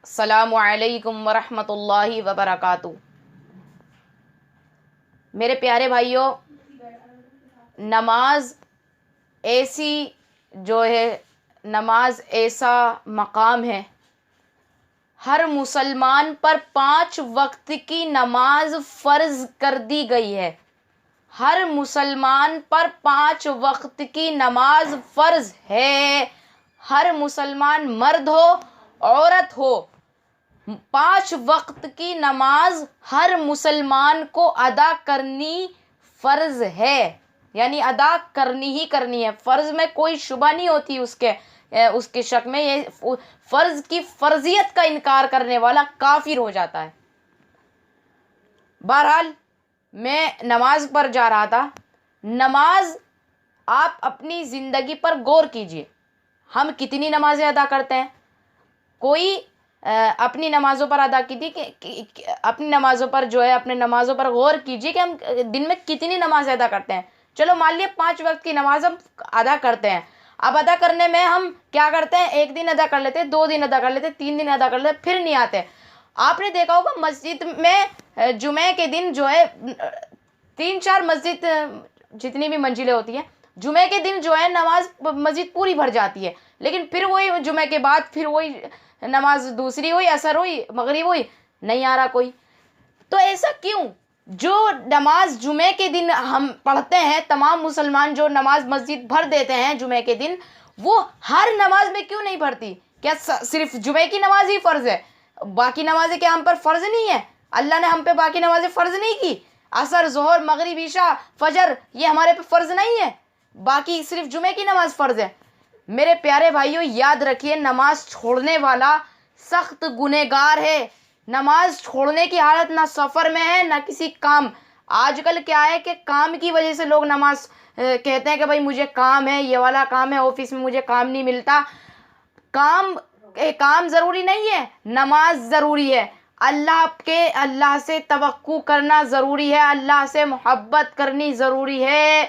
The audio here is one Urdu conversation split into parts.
السلام علیکم ورحمۃ اللہ وبرکاتہ۔ میرے پیارے بھائیوں، نماز ایسی جو ہے نماز ایسا مقام ہے، ہر مسلمان پر 5 وقت کی نماز فرض کر دی گئی ہے۔ ہر مسلمان پر 5 وقت کی نماز فرض ہے۔ ہر مسلمان مرد ہو عورت ہو، 5 وقت کی نماز ہر مسلمان کو ادا کرنی فرض ہے، یعنی ادا کرنی ہی کرنی ہے۔ فرض میں کوئی شبہ نہیں ہوتی اس کے شک میں۔ یہ فرض کی فرضیت کا انکار کرنے والا کافر ہو جاتا ہے۔ بہرحال میں نماز پر جا رہا تھا۔ نماز آپ اپنی زندگی پر غور کیجئے، ہم کتنی نمازیں ادا کرتے ہیں؟ کوئی اپنی نمازوں پر ادا کیجیے کہ اپنی نمازوں پر جو ہے اپنے نمازوں پر غور کیجیے کہ ہم دن میں کتنی نمازیں ادا کرتے ہیں۔ چلو مان لیے 5 وقت کی نماز ہم ادا کرتے ہیں۔ اب ادا کرنے میں ہم کیا کرتے ہیں؟ 1 دن ادا کر لیتے، 2 دن ادا کر لیتے، 3 دن ادا کر لیتے، پھر نہیں آتے۔ آپ نے دیکھا ہوگا مسجد میں جمعے کے دن جو ہے 3-4 مسجد جتنی بھی منزلیں ہوتی ہیں، جمعے کے دن جو ہے نماز مسجد پوری بھر جاتی ہے، لیکن پھر وہی جمعے کے بعد پھر وہی نماز دوسری ہوئی، عصر ہوئی، مغرب ہوئی، نہیں آ رہا کوئی۔ تو ایسا کیوں؟ جو نماز جمعے کے دن ہم پڑھتے ہیں، تمام مسلمان جو نماز مسجد بھر دیتے ہیں جمعے کے دن، وہ ہر نماز میں کیوں نہیں بھرتی؟ کیا صرف جمعے کی نماز ہی فرض ہے؟ باقی نمازیں کیا ہم پر فرض نہیں ہے؟ اللہ نے ہم پہ باقی نمازیں فرض نہیں کی؟ عصر، ظہر، مغرب، عشاء، فجر یہ ہمارے پہ فرض نہیں ہے؟ باقی صرف جمعے کی نماز فرض ہے؟ میرے پیارے بھائیوں، یاد رکھیے، نماز چھوڑنے والا سخت گنہگار ہے۔ نماز چھوڑنے کی حالت نہ سفر میں ہے نہ کسی کام۔ آج کل کیا ہے کہ کام کی وجہ سے لوگ نماز کہتے ہیں کہ بھائی مجھے کام ہے، یہ والا کام ہے، آفس میں مجھے کام نہیں ملتا۔ کام ضروری نہیں ہے، نماز ضروری ہے۔ اللہ سے توقع کرنا ضروری ہے، اللہ سے محبت کرنی ضروری ہے۔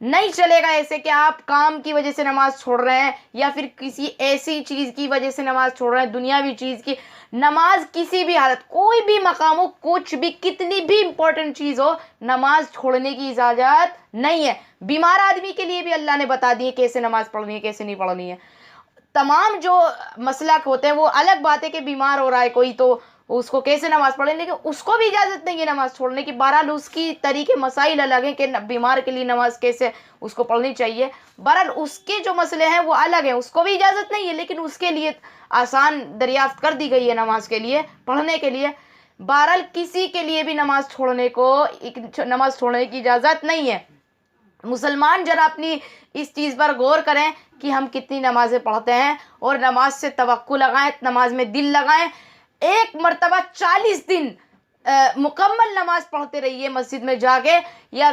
نہیں چلے گا ایسے کہ آپ کام کی وجہ سے نماز چھوڑ رہے ہیں یا پھر کسی ایسی چیز کی وجہ سے نماز چھوڑ رہے ہیں، دنیاوی چیز کی۔ نماز کسی بھی حالت، کوئی بھی مقام ہو، کچھ بھی، کتنی بھی امپورٹنٹ چیز ہو، نماز چھوڑنے کی اجازت نہیں ہے۔ بیمار آدمی کے لیے بھی اللہ نے بتا دی ہے کیسے نماز پڑھنی ہے، کیسے نہیں پڑھنی ہے۔ تمام جو مسلک ہوتے ہیں وہ الگ بات ہے کہ بیمار ہو رہا ہے کوئی تو اس کو کیسے نماز پڑھیں، لیکن اس کو بھی اجازت نہیں ہے نماز چھوڑنے کی۔ بہرحال اس کی طریقے مسائل الگ ہیں کہ بیمار کے لیے نماز کیسے اس کو پڑھنی چاہیے۔ بہرحال اس کے جو مسئلے ہیں وہ الگ ہیں، اس کو بھی اجازت نہیں ہے، لیکن اس کے لیے آسان دریافت کر دی گئی ہے نماز کے لیے، پڑھنے کے لیے۔ بہرحال کسی کے لیے بھی نماز چھوڑنے کی اجازت نہیں ہے۔ مسلمان ذرا اپنی اس چیز پر غور کریں کہ ہم کتنی نمازیں پڑھتے ہیں اور نماز سے توقع لگائیں، نماز میں دل لگائیں۔ ایک مرتبہ 40 دن مکمل نماز پڑھتے رہیے مسجد میں جا کے، یا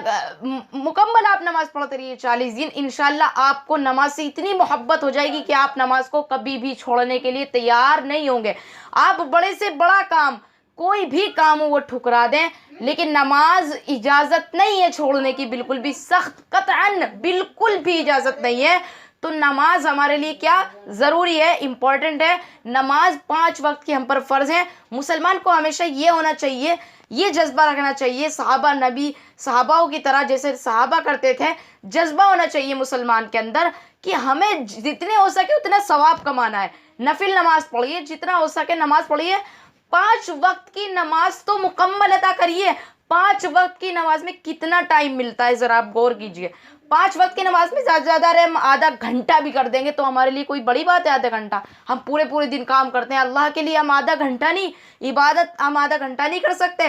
مکمل آپ نماز پڑھتے رہیے 40 دن، انشاءاللہ آپ کو نماز سے اتنی محبت ہو جائے گی کہ آپ نماز کو کبھی بھی چھوڑنے کے لیے تیار نہیں ہوں گے۔ آپ بڑے سے بڑا کام، کوئی بھی کام ہو وہ ٹھکرا دیں، لیکن نماز اجازت نہیں ہے چھوڑنے کی، بالکل بھی، سخت قطعاً بالکل بھی اجازت نہیں ہے۔ تو نماز ہمارے لیے کیا ضروری ہے، امپورٹنٹ ہے۔ نماز 5 وقت کی ہم پر فرض ہے۔ مسلمان کو ہمیشہ یہ ہونا چاہیے، یہ جذبہ رکھنا چاہیے، صحابہ کی طرح جیسے صحابہ کرتے تھے، جذبہ ہونا چاہیے مسلمان کے اندر کہ ہمیں جتنے ہو سکے اتنا ثواب کمانا ہے۔ نفل نماز پڑھیے، جتنا ہو سکے نماز پڑھیے۔ 5 وقت کی نماز تو مکمل ادا کریے۔ 5 وقت کی نماز میں کتنا ٹائم ملتا ہے ذرا آپ غور کیجئے۔ 5 وقت کی نماز میں زیادہ ہم آدھا گھنٹہ بھی کر دیں گے تو ہمارے لیے کوئی بڑی بات ہے آدھا گھنٹہ؟ ہم پورے دن کام کرتے ہیں، اللہ کے لیے ہم آدھا گھنٹہ نہیں، عبادت ہم آدھا گھنٹہ نہیں کر سکتے؟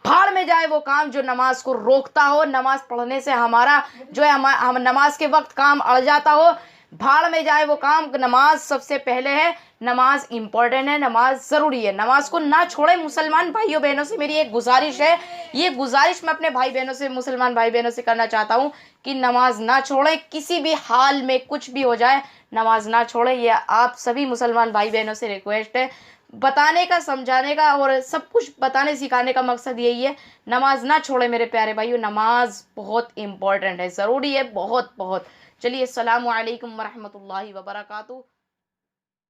بھاڑ میں جائے وہ کام جو نماز کو روکتا ہو، نماز پڑھنے سے ہمارا جو ہے ہم نماز کے وقت کام اڑ جاتا ہو، بھاڑ میں جائے وہ کام۔ نماز سب سے پہلے ہے، نماز امپورٹنٹ ہے، نماز ضروری ہے، نماز کو نہ چھوڑیں۔ مسلمان بھائیوں بہنوں سے میری ایک گزارش ہے، یہ گزارش میں اپنے بھائی بہنوں سے، مسلمان بھائی بہنوں سے کرنا چاہتا ہوں کہ نماز نہ چھوڑیں، کسی بھی حال میں کچھ بھی ہو جائے نماز نہ چھوڑیں۔ یہ آپ سبھی مسلمان بھائی بہنوں سے ریکویسٹ ہے، بتانے کا، سمجھانے کا اور سب کچھ بتانے سکھانے کا مقصد یہی ہے۔ نماز نہ چھوڑیں میرے پیارے بھائیوں، نماز بہت امپورٹنٹ ہے، ضروری ہے، بہت۔ چلیے، السلام علیکم ورحمۃ اللہ وبرکاتہ۔